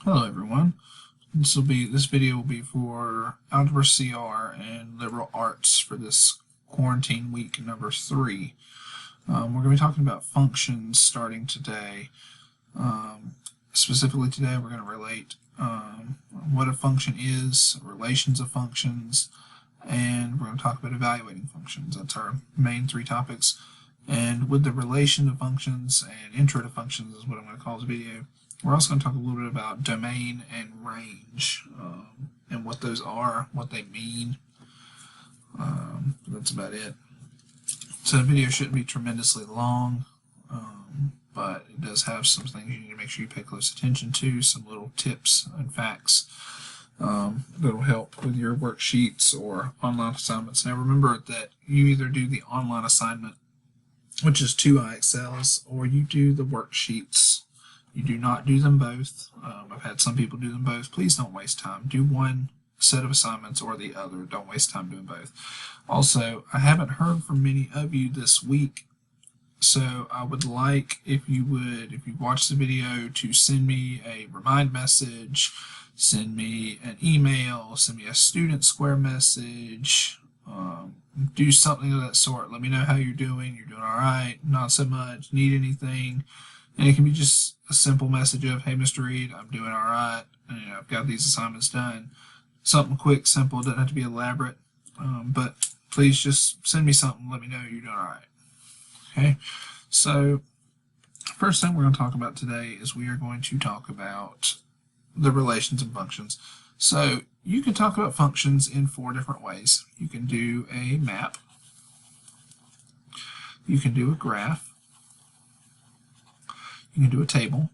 Hello everyone. This video will be for Algebra CR and Liberal Arts for this quarantine week number 3. We're going to be talking about functions starting today. Specifically today we're going to relate what a function is, relations of functions, and we're going to talk about evaluating functions. That's our main 3 topics. And with the relation of functions and intro to functions is what I'm going to call this video. We're also going to talk a little bit about domain and range and what those are, what they mean. That's about it. So the video shouldn't be tremendously long, but it does have some things you need to make sure you pay close attention to, some little tips and facts that will help with your worksheets or online assignments. Now remember that you either do the online assignment, which is 2 IXLs, or you do the worksheets. You do not do them both. I've had some people do them both. Please don't waste time. Do one set of assignments or the other. Don't waste time doing both. Also, I haven't heard from many of you this week, so I would like if you watch the video, to send me a remind message, send me an email, send me a student square message, do something of that sort. Let me know how you're doing. You're doing all right, not so much, need anything. And it can be just a simple message of, hey, Mr. Reed, I'm doing all right. And, I've got these assignments done. Something quick, simple, doesn't have to be elaborate. But please just send me something. Let me know you're doing all right. Okay, so first thing we're going to talk about today is we are going to talk about the relations and functions. So you can talk about functions in 4 different ways. You can do a map. You can do a graph. You can do a table,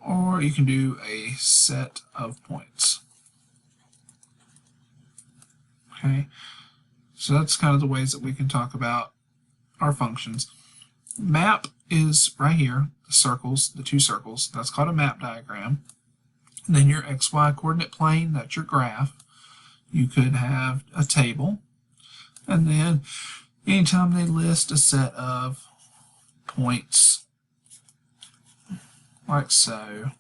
or you can do a set of points. Okay, so that's kind of the ways that we can talk about our functions. Map is right here, the circles, the 2 circles. That's called a map diagram. And then your XY coordinate plane, that's your graph. You could have a table, and then anytime they list a set of points like so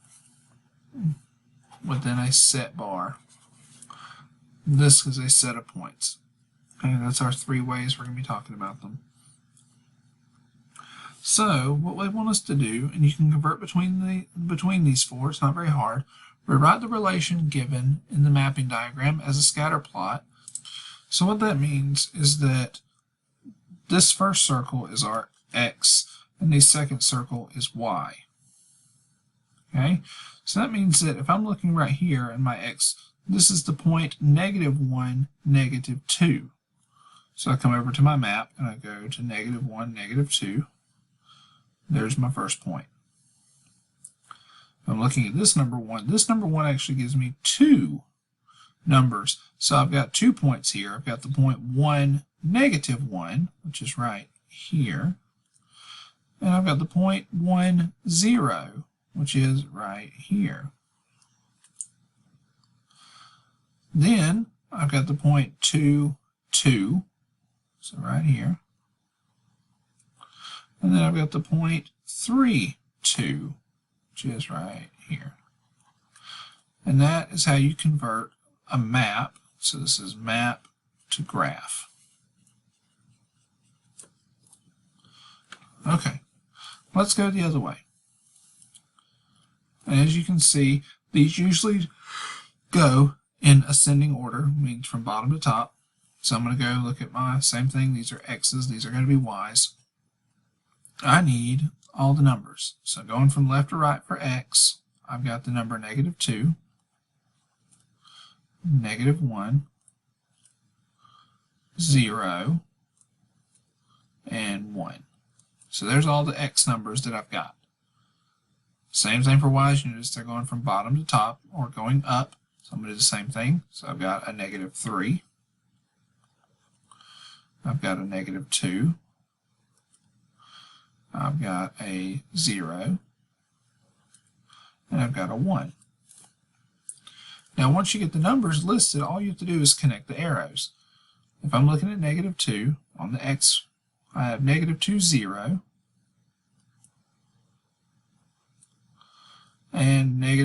within a set bar, this is a set of points. Okay, that's our 3 ways we're going to be talking about them. So what we want us to do, and you can convert between these 4, it's not very hard. Rewrite the relation given in the mapping diagram as a scatter plot. So what that means is that this first circle is our x, and the second circle is y. Okay, so that means that if I'm looking right here in my x, this is the point -1, -2. So I come over to my map and I go to -1, -2. There's my first point. If I'm looking at this number 1, this number 1 actually gives me 2 numbers. So I've got 2 points here. I've got the point 1, -1, which is right here. And I've got the point 1, 0, which is right here. Then I've got the point 2, 2, so right here. And then I've got the point 3, 2, which is right here. And that is how you convert a map. So this is map to graph. Okay. Let's go the other way. And as you can see, these usually go in ascending order, means from bottom to top. So I'm going to go look at my same thing. These are x's, these are going to be y's. I need all the numbers. So going from left to right for x, I've got the number -2, -1, 0, and 1. So there's all the x numbers that I've got. Same thing for y's. You notice they're going from bottom to top or going up. So I'm going to do the same thing. So I've got a -3. I've got a -2. I've got a 0. And I've got a 1. Now once you get the numbers listed, all you have to do is connect the arrows. If I'm looking at -2 on the x, I have -2, 0.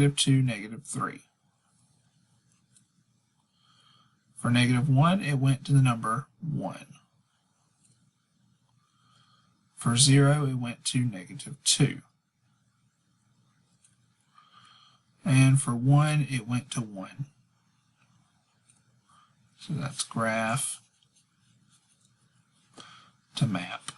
-2, -3. For -1, it went to the number 1. For 0, it went to -2. And for 1, it went to 1. So that's graph to map.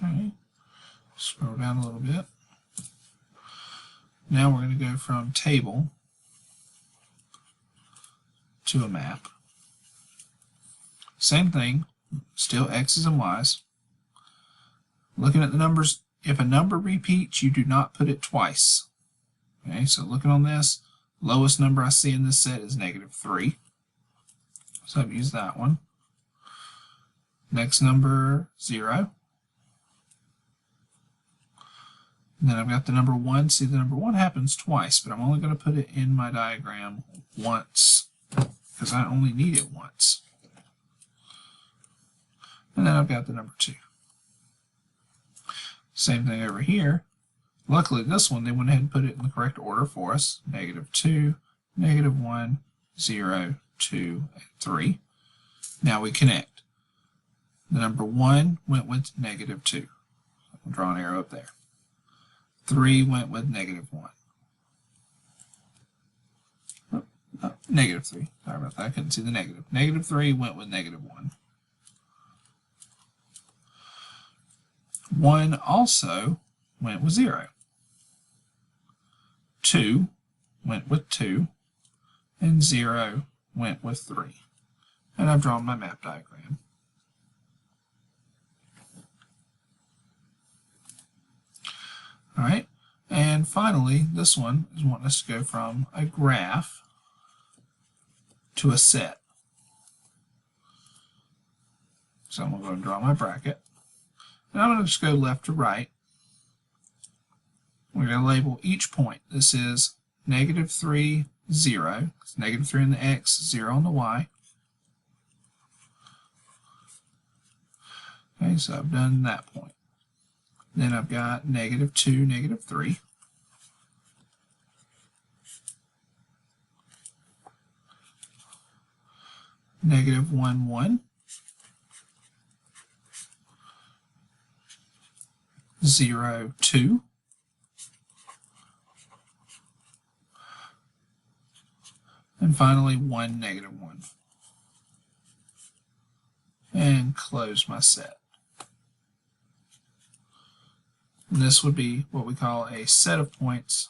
Okay, scroll down a little bit. Now we're going to go from table to a map. Same thing, still x's and y's. Looking at the numbers, if a number repeats, you do not put it twice. Okay, so looking on this, lowest number I see in this set is -3. So I've used that one. Next number, 0. And then I've got the number 1. See, the number 1 happens twice, but I'm only going to put it in my diagram once because I only need it once. And then I've got the number 2. Same thing over here. Luckily, this one, they went ahead and put it in the correct order for us. -2, -1, 0, 2, and 3. Now we connect. The number 1 went with -2. I'll draw an arrow up there. 3 went with -1. -3. Sorry about that. I couldn't see the negative. -3 went with -1. 1 also went with 0. 2 went with 2. And 0 went with 3. And I've drawn my map diagram. All right, and finally, this one is wanting us to go from a graph to a set. So I'm going to go and draw my bracket. And I'm going to just go left to right. We're going to label each point. This is -3, 0. It's -3 on the x, 0 on the y. Okay, so I've done that point. Then I've got -2, -3. -1, 1. 0, 2. And finally 1, -1. And close my set. And this would be what we call a set of points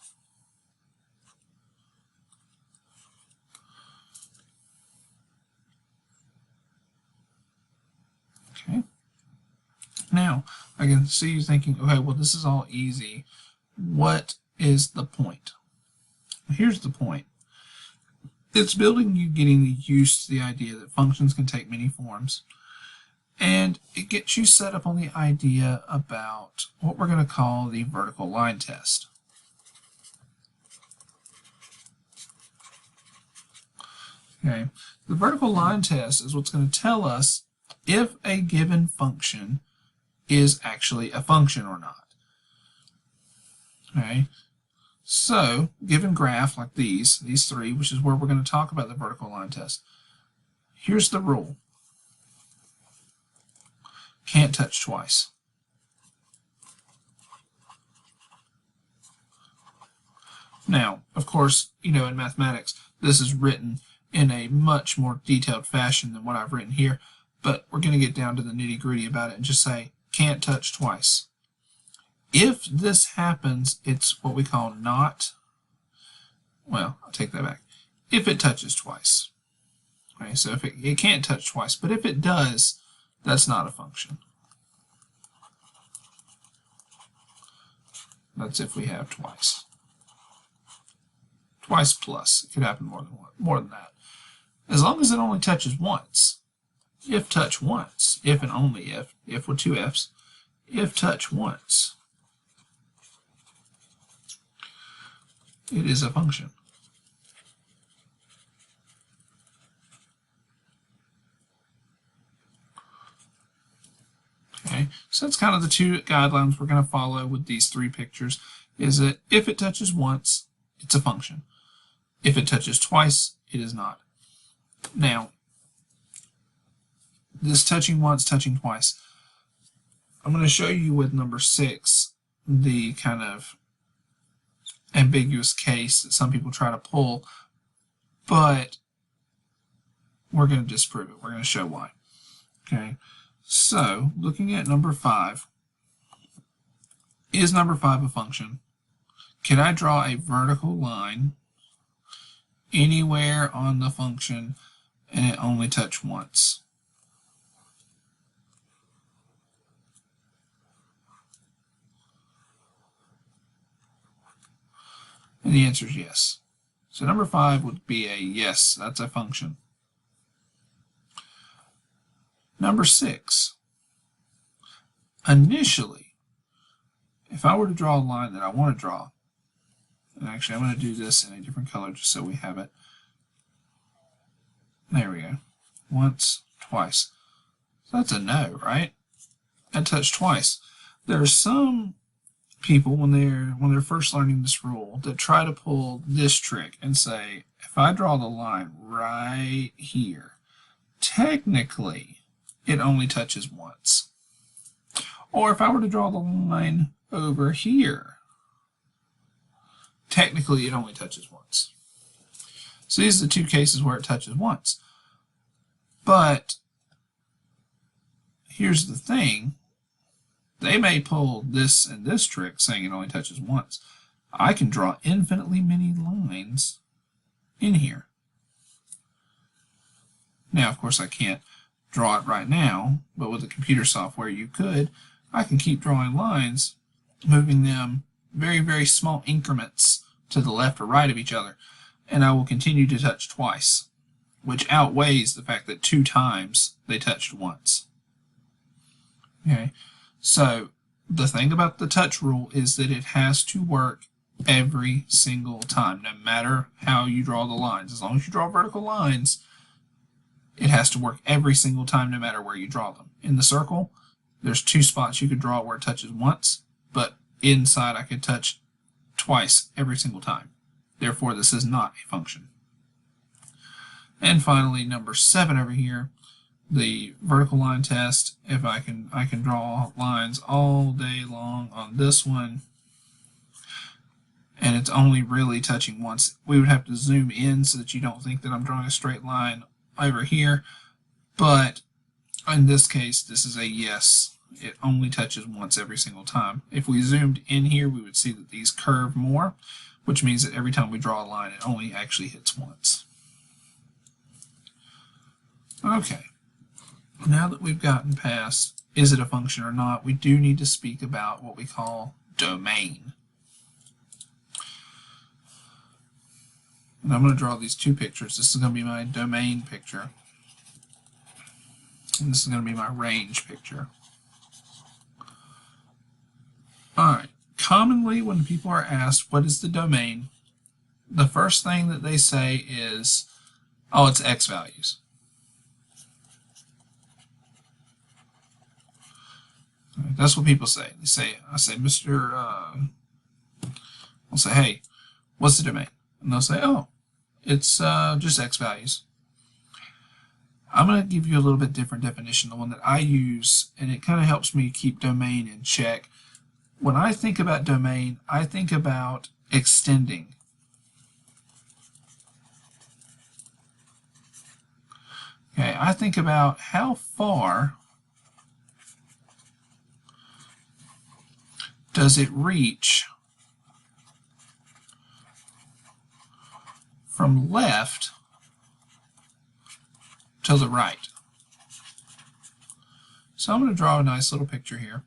okay. Now I can see you thinking, okay, well, this is all easy. What is the point? Here's the point. It's building you getting used to the idea that functions can take many forms. And it gets you set up on the idea about what we're going to call the vertical line test. Okay, the vertical line test is what's going to tell us if a given function is actually a function or not. Okay, so given graph like these three, which is where we're going to talk about the vertical line test. Here's the rule. Can't touch twice. Now, of course, you know, in mathematics, this is written in a much more detailed fashion than what I've written here, but we're going to get down to the nitty-gritty about it and just say, can't touch twice. If this happens, it's what we call not, well, I'll take that back. If it touches twice. Okay, so if it can't touch twice, but if it does, that's not a function. That's if we have twice. Twice plus. It could happen more than that. As long as it only touches once. If touch once. If and only if with two F's. If touch once. It is a function. So that's kind of the two guidelines we're going to follow with these three pictures, is that if it touches once, it's a function. If it touches twice, it is not. Now, this touching once, touching twice, I'm going to show you with number 6 the kind of ambiguous case that some people try to pull, but we're going to disprove it. We're going to show why. Okay, so looking at number 5, is number 5 a function? Can I draw a vertical line anywhere on the function and it only touch once? And the answer is yes. So number 5 would be a yes, that's a function. Number 6, initially, if I were to draw a line that I want to draw, and actually I'm going to do this in a different color just so we have it. There we go. Once, twice. So that's a no, right? I touched twice. There are some people when they're first learning this rule that try to pull this trick and say, if I draw the line right here, technically it only touches once. Or if I were to draw the line over here, technically it only touches once. So these are the two cases where it touches once. But here's the thing. They may pull this and this trick saying it only touches once. I can draw infinitely many lines in here. Now, of course, I can't draw it right now, but with the computer software you could. I can keep drawing lines, moving them very, very small increments to the left or right of each other, and I will continue to touch twice, which outweighs the fact that 2 times they touched once. Okay, so the thing about the touch rule is that it has to work every single time, no matter how you draw the lines. As long as you draw vertical lines, it has to work every single time, no matter where you draw them. In the circle, there's 2 spots you could draw where it touches once, but inside I could touch twice every single time. Therefore, this is not a function. And finally, number 7 over here, the vertical line test. If I can draw lines all day long on this one, and it's only really touching once. We would have to zoom in so that you don't think that I'm drawing a straight line over here, but in this case, this is a yes. It only touches once every single time. If we zoomed in here, we would see that these curve more, which means that every time we draw a line, it only actually hits once. Okay, now that we've gotten past is it a function or not, we do need to speak about what we call domain. And I'm going to draw these 2 pictures. This is going to be my domain picture, and this is going to be my range picture. Alright, commonly when people are asked what is the domain, the first thing that they say is, oh, it's X values. That's what people say. They say, I say, I'll say, hey, what's the domain? And they'll say, oh, it's just X values. I'm going to give you a little bit different definition, the one that I use, and it kind of helps me keep domain in check. When I think about domain, I think about extending. Okay, I think about how far does it reach from left to the right. So I'm going to draw a nice little picture here.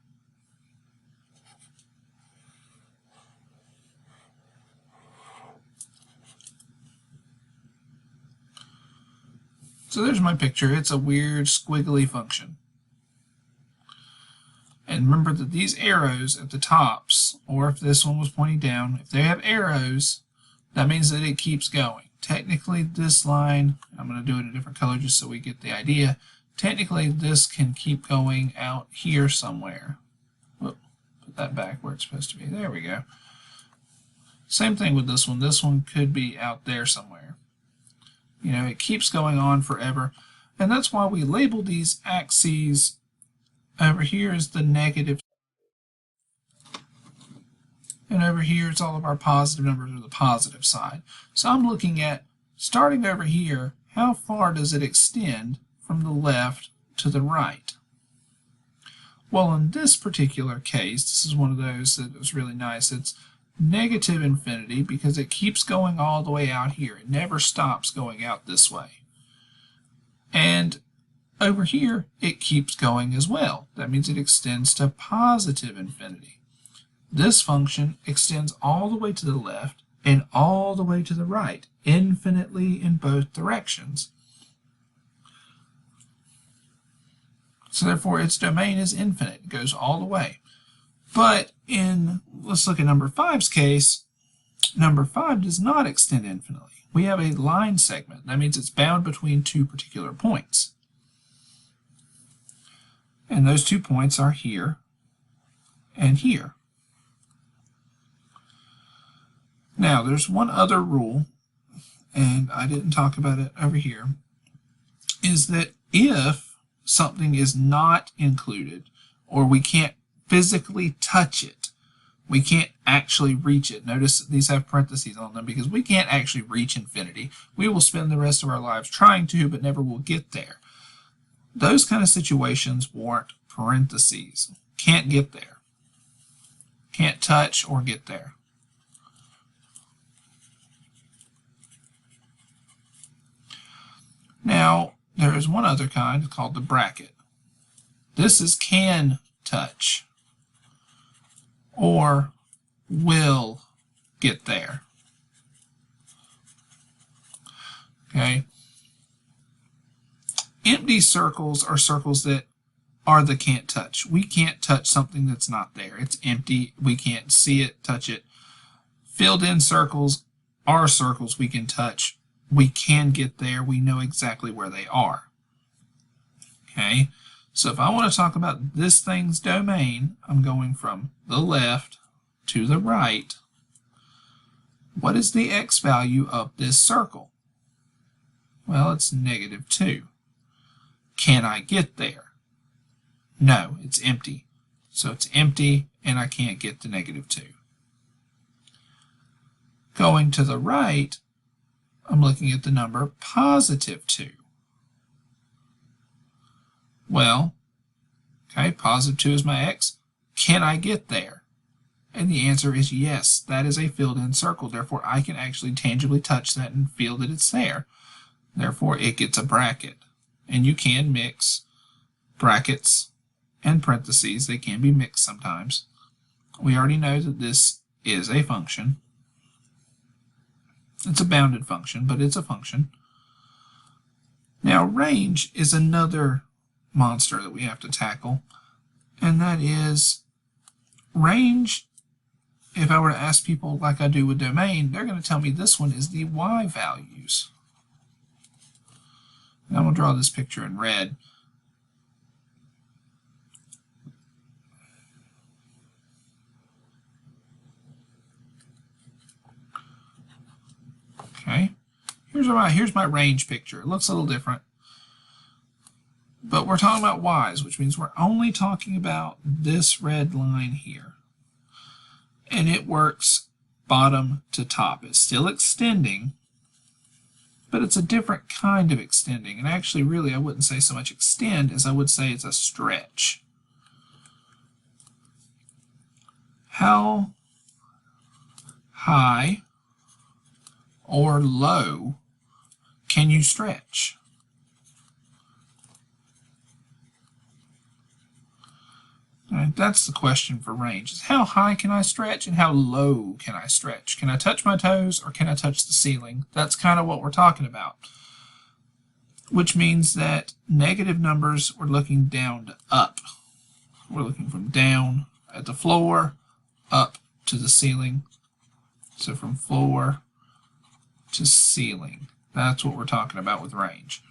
So there's my picture. It's a weird squiggly function. And remember that these arrows at the tops, or if this one was pointing down, if they have arrows, that means that it keeps going. Technically this line, I'm going to do it in a different color just so we get the idea, technically this can keep going out here somewhere. Whoop, put that back where it's supposed to be. There we go. Same thing with this one. This one could be out there somewhere. You know, it keeps going on forever. And that's why we label these axes. Over here is the negative. And over here it's all of our positive numbers or the positive side. So I'm looking at, starting over here, how far does it extend from the left to the right? Well, in this particular case, this is one of those that was really nice. It's negative infinity because it keeps going all the way out here. It never stops going out this way. And over here, it keeps going as well. That means it extends to positive infinity. This function extends all the way to the left and all the way to the right, infinitely in both directions. So therefore, its domain is infinite. It goes all the way. But let's look at number 5's case. Number 5 does not extend infinitely. We have a line segment. That means it's bound between two particular points. And those 2 points are here and here. Now, there's one other rule, and I didn't talk about it over here, is that if something is not included, or we can't physically touch it, we can't actually reach it. Notice these have parentheses on them because we can't actually reach infinity. We will spend the rest of our lives trying to, but never will get there. Those kind of situations warrant parentheses. Can't get there. Can't touch or get there. Now, there is one other kind called the bracket. This is can touch or will get there. Okay. Empty circles are circles that are the can't touch. We can't touch something that's not there. It's empty. We can't see it, touch it. Filled in circles are circles we can touch. We can get there. We know exactly where they are. Okay, so if I want to talk about this thing's domain, I'm going from the left to the right. What is the x value of this circle? Well, it's -2. Can I get there? No, it's empty. So it's empty and I can't get to -2. Going to the right, I'm looking at the number +2. Well, okay, +2 is my x. Can I get there? And the answer is yes. That is a filled-in circle. Therefore, I can actually tangibly touch that and feel that it's there. Therefore, it gets a bracket. And you can mix brackets and parentheses. They can be mixed sometimes. We already know that this is a function. It's a bounded function, but it's a function. Now, range is another monster that we have to tackle, and that is range. If I were to ask people like I do with domain, they're going to tell me this one is the y values. And I'm going to draw this picture in red. Okay, here's my range picture. It looks a little different. But we're talking about y's, which means we're only talking about this red line here. And it works bottom to top. It's still extending, but it's a different kind of extending. And actually, really, I wouldn't say so much extend as I would say it's a stretch. How high or low can you stretch? Right, that's the question for range, is how high can I stretch and how low can I stretch? Can I touch my toes or can I touch the ceiling? That's kind of what we're talking about. Which means that negative numbers, we're looking down to up. We're looking from down at the floor up to the ceiling. So from floor to ceiling. That's what we're talking about with range.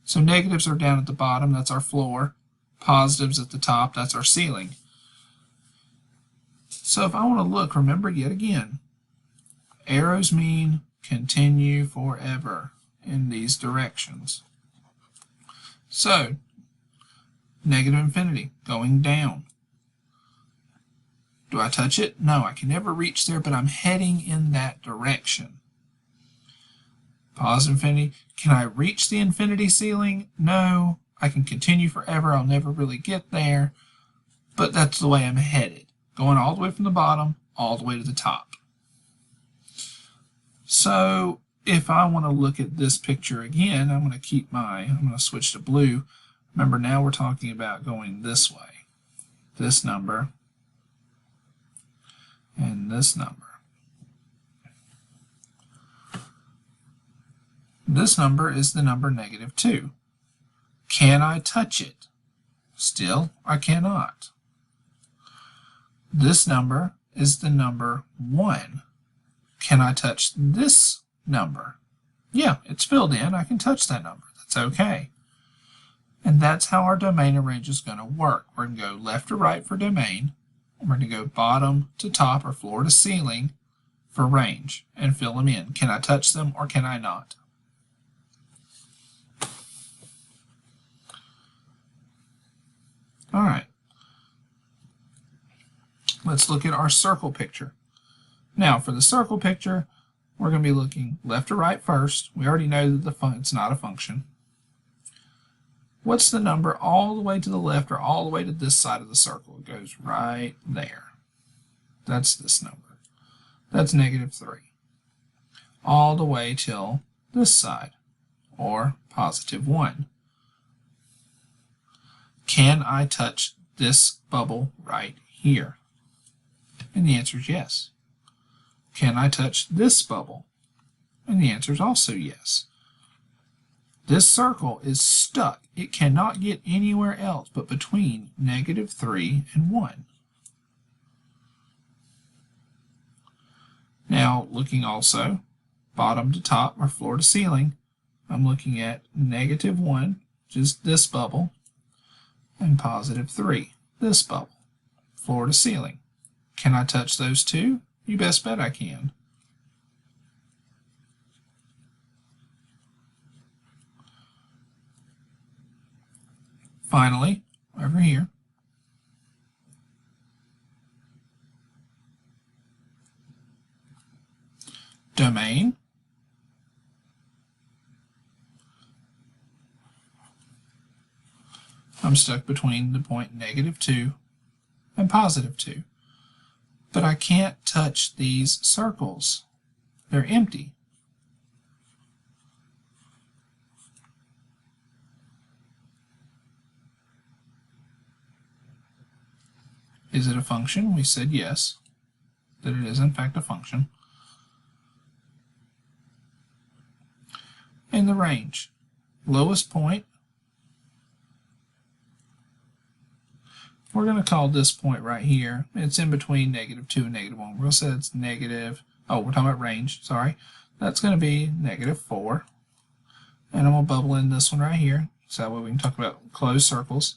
So negatives are down at the bottom, that's our floor. Positives at the top, that's our ceiling. So if I want to look, remember yet again, arrows mean continue forever in these directions. So, negative infinity, going down. Do I touch it? No, I can never reach there, but I'm heading in that direction. Positive infinity, can I reach the infinity ceiling? No, I can continue forever, I'll never really get there, but that's the way I'm headed. Going all the way from the bottom, all the way to the top. So if I want to look at this picture again, I'm going to switch to blue. Remember, now we're talking about going this way. This number and this number. This number is the number -2. Can I touch it? Still, I cannot. This number is the number 1. Can I touch this number? Yeah, it's filled in. I can touch that number. That's okay. And that's how our domain and range is going to work. We're going to go left to right for domain. We're going to go bottom to top or floor to ceiling for range and fill them in. Can I touch them or can I not? All right. Let's look at our circle picture. Now, for the circle picture, we're going to be looking left to right first. We already know that it's not a function. What's the number all the way to the left or all the way to this side of the circle? It goes right there. That's this number. That's -3. All the way till this side, or +1. Can I touch this bubble right here? And the answer is yes. Can I touch this bubble? And the answer is also yes. This circle is stuck. It cannot get anywhere else but between -3 and 1. Now, looking also bottom to top or floor to ceiling, I'm looking at -1, which is this bubble, and +3, this bubble, floor to ceiling. Can I touch those two? You best bet I can. Finally, over here, domain, I'm stuck between the point -2 and +2. But I can't touch these circles. They're empty. Is it a function? We said yes, that it is in fact a function. And the range, lowest point, we're going to call this point right here. It's in between -2 and -1. We'll say it's negative, oh, we're talking about range, sorry. That's going to be -4. And I'm going to bubble in this one right here, so that way we can talk about closed circles.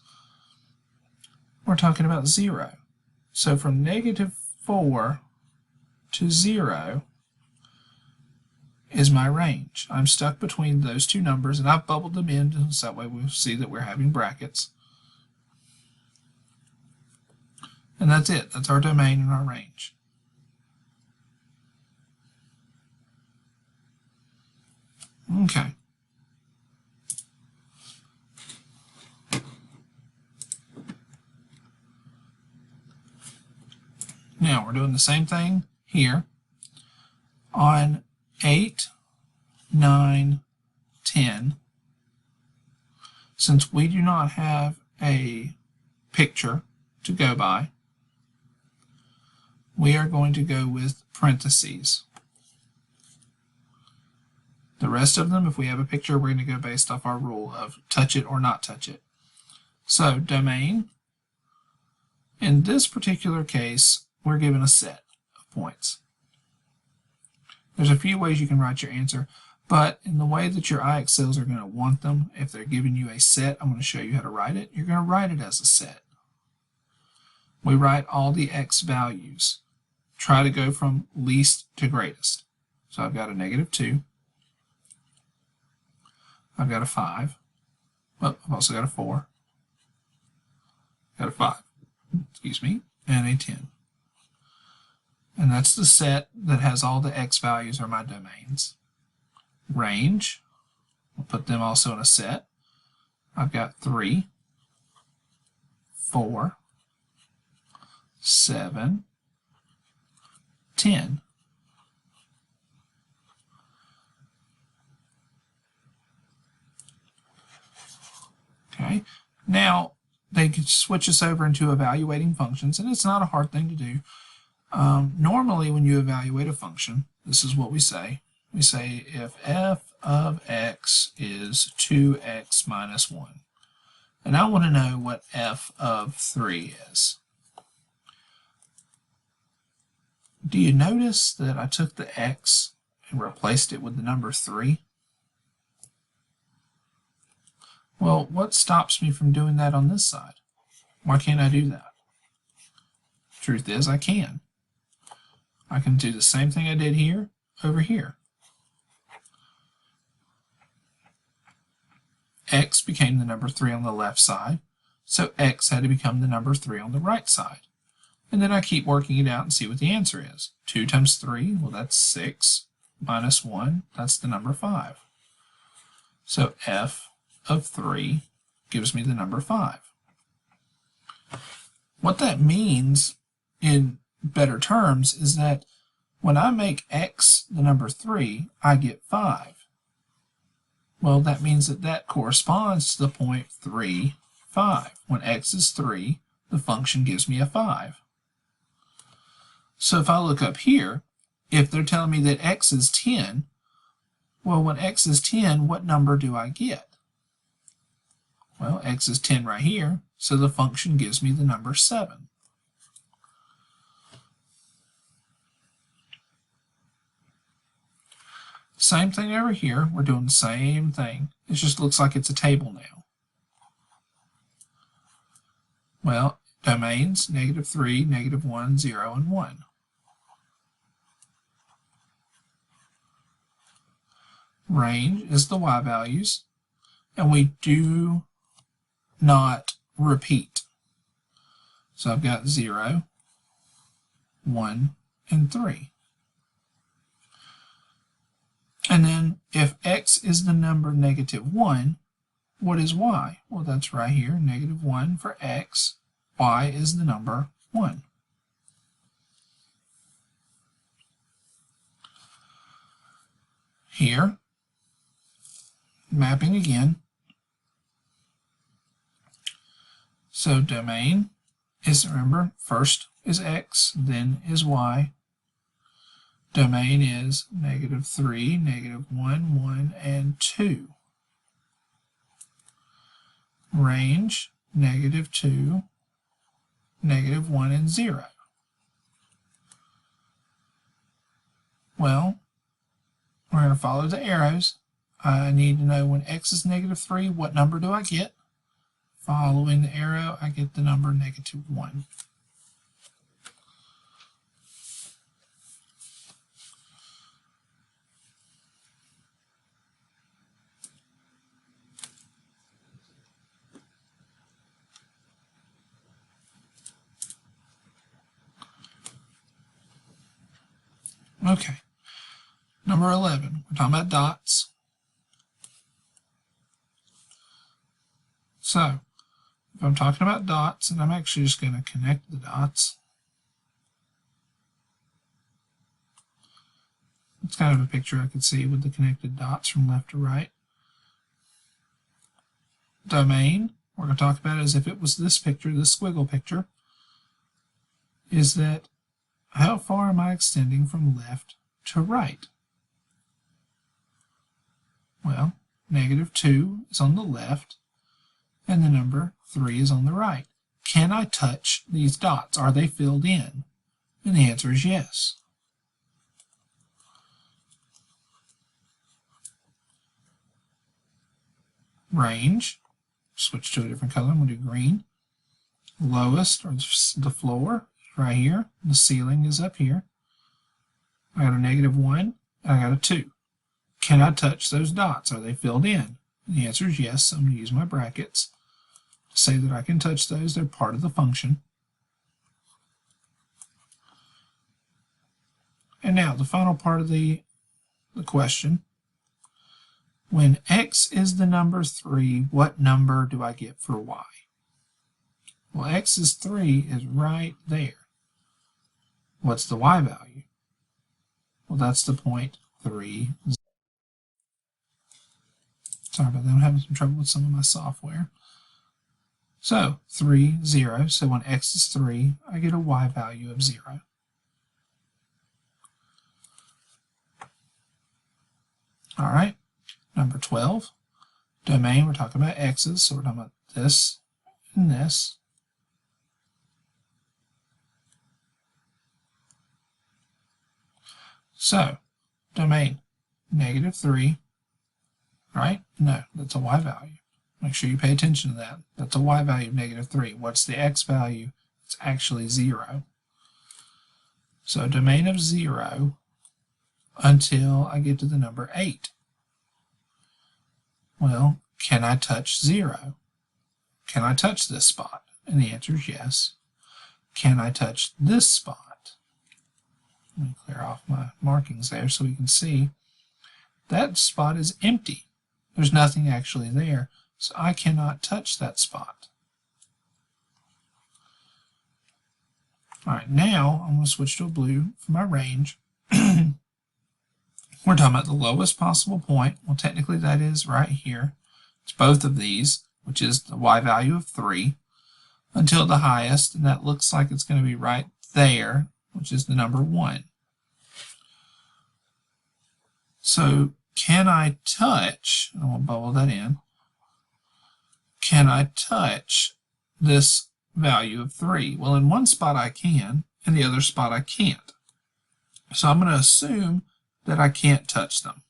We're talking about 0. So from -4 to 0 is my range. I'm stuck between those two numbers, and I've bubbled them in, so that way we'll see that we're having brackets. And that's it. That's our domain and our range. Okay. Now we're doing the same thing here on 8, 9, 10. Since we do not have a picture to go by, we are going to go with parentheses. The rest of them, if we have a picture, we're going to go based off our rule of touch it or not touch it. So domain, in this particular case, we're given a set of points. There's a few ways you can write your answer, But in the way that your IXLs are going to want them, if they're giving you a set, I'm going to show you how to write it. You're going to write it as a set. We write all the x values. Try to go from least to greatest. So I've got a -2. I've got a 5. Well, I've also got a 4. Got a 5. Excuse me. And a 10. And that's the set that has all the x values are my domains. Range, I'll put them also in a set. I've got 3, 4, 7, 10. Okay, now they could switch us over into evaluating functions, and it's not a hard thing to do. Normally when you evaluate a function, this is what we say. We say if f of x is 2x minus 1. And I want to know what f of 3 is. Do you notice that I took the x and replaced it with the number 3? Well, what stops me from doing that on this side? Why can't I do that? Truth is, I can. I can do the same thing I did here over here. X became the number 3 on the left side, so x had to become the number 3 on the right side. And then I keep working it out and see what the answer is. 2 times 3, well that's 6, minus 1, that's the number 5. So f of 3 gives me the number 5. What that means in better terms is that when I make x the number 3, I get 5. Well, that means that that corresponds to the point 3, 5. When x is 3, the function gives me a 5. So if I look up here, if they're telling me that x is 10, well, when x is 10, what number do I get? Well, x is 10 right here, so the function gives me the number 7. Same thing over here. We're doing the same thing. It just looks like it's a table now. Well, domains, -3, -1, 0, and 1. Range is the y values, and we do not repeat. So I've got 0, 1, and 3. And then if x is the number -1, what is y? Well, that's right here, -1 for x. Y is the number 1. Here, mapping again. So domain is, remember, first is x, then is y. Domain is -3, -1, 1, and 2. Range, -2, -1, and 0. Well, we're going to follow the arrows. I need to know when x is -3, what number do I get? Following the arrow, I get the number -1. Okay, number 11, we're talking about dots. So, if I'm talking about dots, and I'm actually just going to connect the dots. It's kind of a picture I could see with the connected dots from left to right. Domain, we're going to talk about it as if it was this picture, this squiggle picture, is that how far am I extending from left to right? Well, -2 is on the left, and the number 3 is on the right. Can I touch these dots? Are they filled in? And the answer is yes. range, switch to a different color, I'm going to do green. Lowest, or the floor, right here. The ceiling is up here. I got a -1, and I got a 2. Can I touch those dots? Are they filled in? The answer is yes. So I'm going to use my brackets to say that I can touch those. They're part of the function. And now the final part of the question. When x is the number 3, what number do I get for y? Well, x is 3 is right there. What's the y value? Well, that's the point 3. Sorry about that. I'm having some trouble with some of my software. So 3, 0. So when x is 3, I get a y value of 0. All right. Number 12. Domain, we're talking about x's, so we're talking about this and this. So, domain, -3, right? No, that's a y value. Make sure you pay attention to that. That's a y value of -3. What's the x value? It's actually 0. So, domain of 0 until I get to the number 8. Well, can I touch 0? Can I touch this spot? And the answer is yes. Can I touch this spot? Let me clear off my markings there so we can see. That spot is empty. There's nothing actually there, so I cannot touch that spot. All right, now I'm going to switch to a blue for my range. We're talking about the lowest possible point. Well, technically that is right here. It's both of these, which is the y value of 3, until the highest, and that looks like it's going to be right there, which is the number 1. So can I touch, and we'll bubble that in, can I touch this value of 3? Well, in one spot I can, and the other spot I can't. So I'm going to assume that I can't touch them.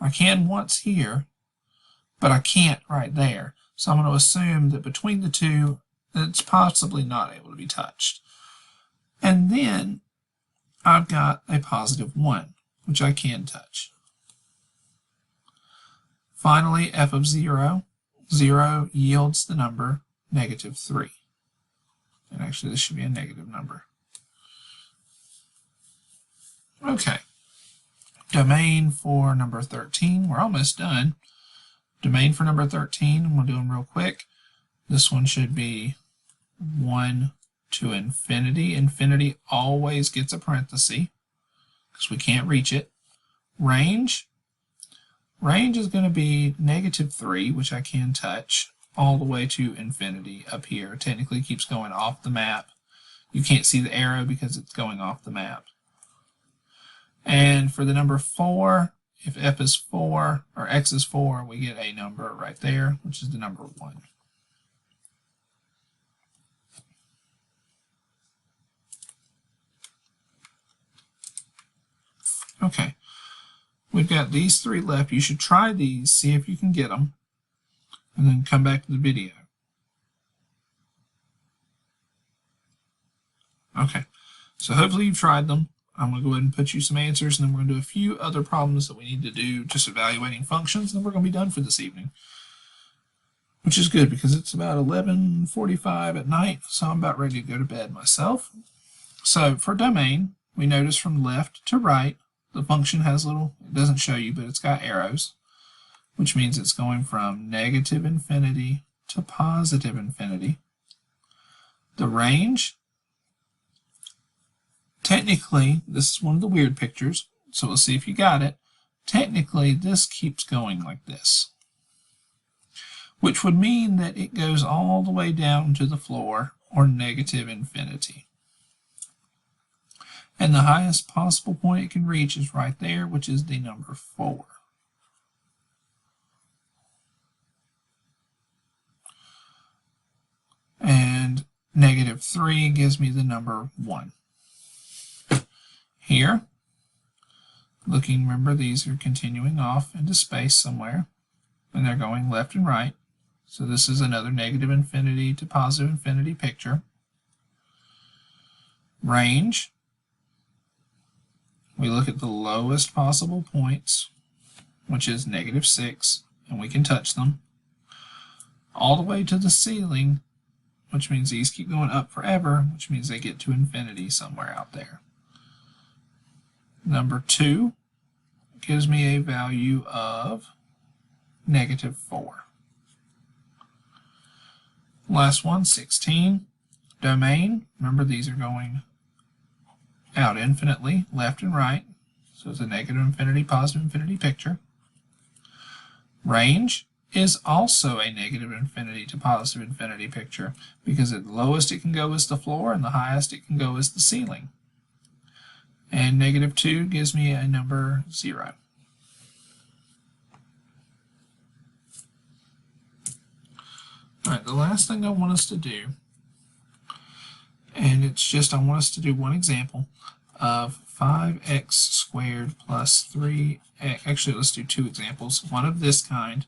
I can once here, but I can't right there. So I'm going to assume that between the two, it's possibly not able to be touched. And then I've got a +1, which I can touch. Finally, f of 0. 0 yields the number -3. And actually, this should be a negative number. Okay. Domain for number 13. We're almost done. Domain for number 13, we'll do them real quick. This one should be 1 to infinity. Infinity always gets a parenthesis because we can't reach it. Range. Range is going to be -3, which I can touch, all the way to infinity up here. Technically keeps going off the map. You can't see the arrow because it's going off the map. And for the number 4, if f is 4, or x is 4, we get a number right there, which is the number 1. Okay, we've got these 3 left. You should try these, see if you can get them, and then come back to the video. Okay, so hopefully you've tried them. I'm going to go ahead and put you some answers, and then we're going to do a few other problems that we need to do, just evaluating functions, and then we're going to be done for this evening. Which is good because it's about 11:45 at night, so I'm about ready to go to bed myself. So for domain, we notice from left to right, the function has little, it doesn't show you, but it's got arrows, which means it's going from -infinity to +infinity. The range, technically, this is one of the weird pictures, so we'll see if you got it. Technically, this keeps going like this, which would mean that it goes all the way down to the floor, or -infinity. And the highest possible point it can reach is right there, which is the number 4. And -3 gives me the number 1. Here, Looking, remember these are continuing off into space somewhere, and they're going left and right. So this is another negative infinity to positive infinity picture. Range, we look at the lowest possible points, which is -6, and we can touch them, all the way to the ceiling, which means these keep going up forever, which means they get to infinity somewhere out there. Number 2 gives me a value of -4. Last one, 16. Domain, remember these are going out infinitely, left and right, so it's a negative infinity, positive infinity picture. Range is also a negative infinity to positive infinity picture, because at the lowest it can go is the floor, and the highest it can go is the ceiling. And -2 gives me a number 0. Alright, the last thing I want us to do, and it's just I want us to do one example of 5x squared plus 3x. Actually, let's do 2 examples. One of this kind,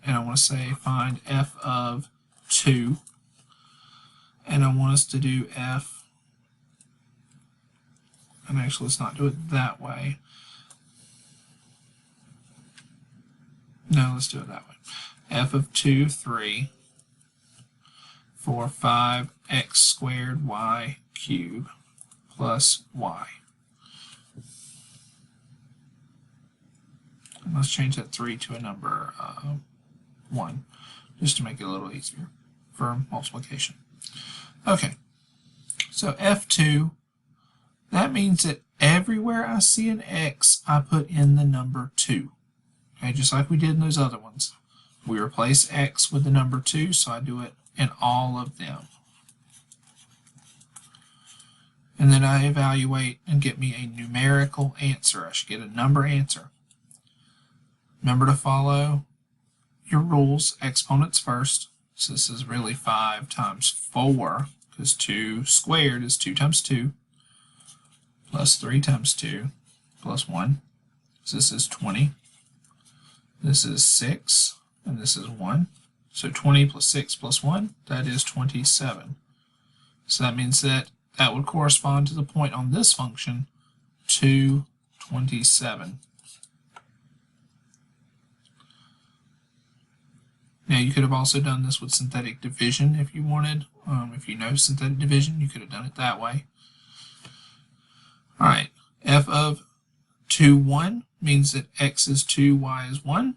and I want to say find f of 2, and I want us to do f, and actually let's not do it that way. No, let's do it that way. F of 2, 3 for 5x squared y cubed plus y. And let's change that 3 to a number 1, just to make it a little easier for multiplication. Okay, so F2, that means that everywhere I see an x, I put in the number 2. Okay, just like we did in those other ones. We replace x with the number 2, so I do it in all of them. And then I evaluate and get me a numerical answer. I should get a number answer. Remember to follow your rules, exponents first. So this is really 5 times 4, because 2 squared is 2 times 2, plus 3 times 2, plus 1. So this is 20. This is 6, and this is 1. So 20 plus 6 plus 1, that is 27. So that means that that would correspond to the point on this function, 227. Now you could have also done this with synthetic division if you wanted. If you know synthetic division, you could have done it that way. Alright, f of 2, 1 means that x is 2, y is 1.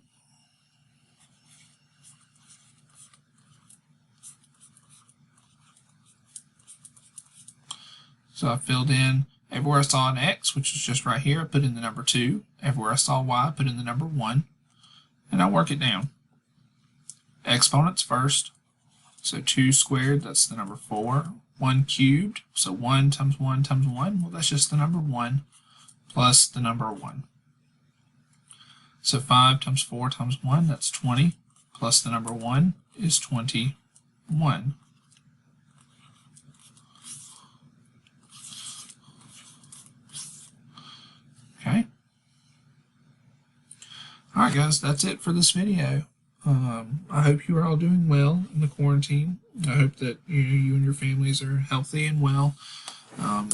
So I filled in everywhere I saw an x, which is just right here, I put in the number 2. Everywhere I saw y, I put in the number 1. And I work it down. Exponents first. So 2 squared, that's the number 4. 1 cubed, so 1 times 1 times 1, well that's just the number 1, plus the number 1. So 5 times 4 times 1, that's 20, plus the number 1 is 21. Okay. Alright guys, that's it for this video. I hope you are all doing well in the quarantine. I hope that you and your families are healthy and well.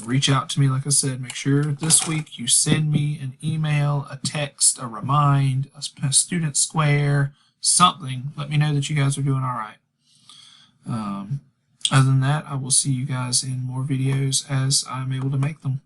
Reach out to me, like I said. Make sure this week you send me an email, a text, a remind, a student square, something. Let me know that you guys are doing all right. Other than that, I will see you guys in more videos as I'm able to make them.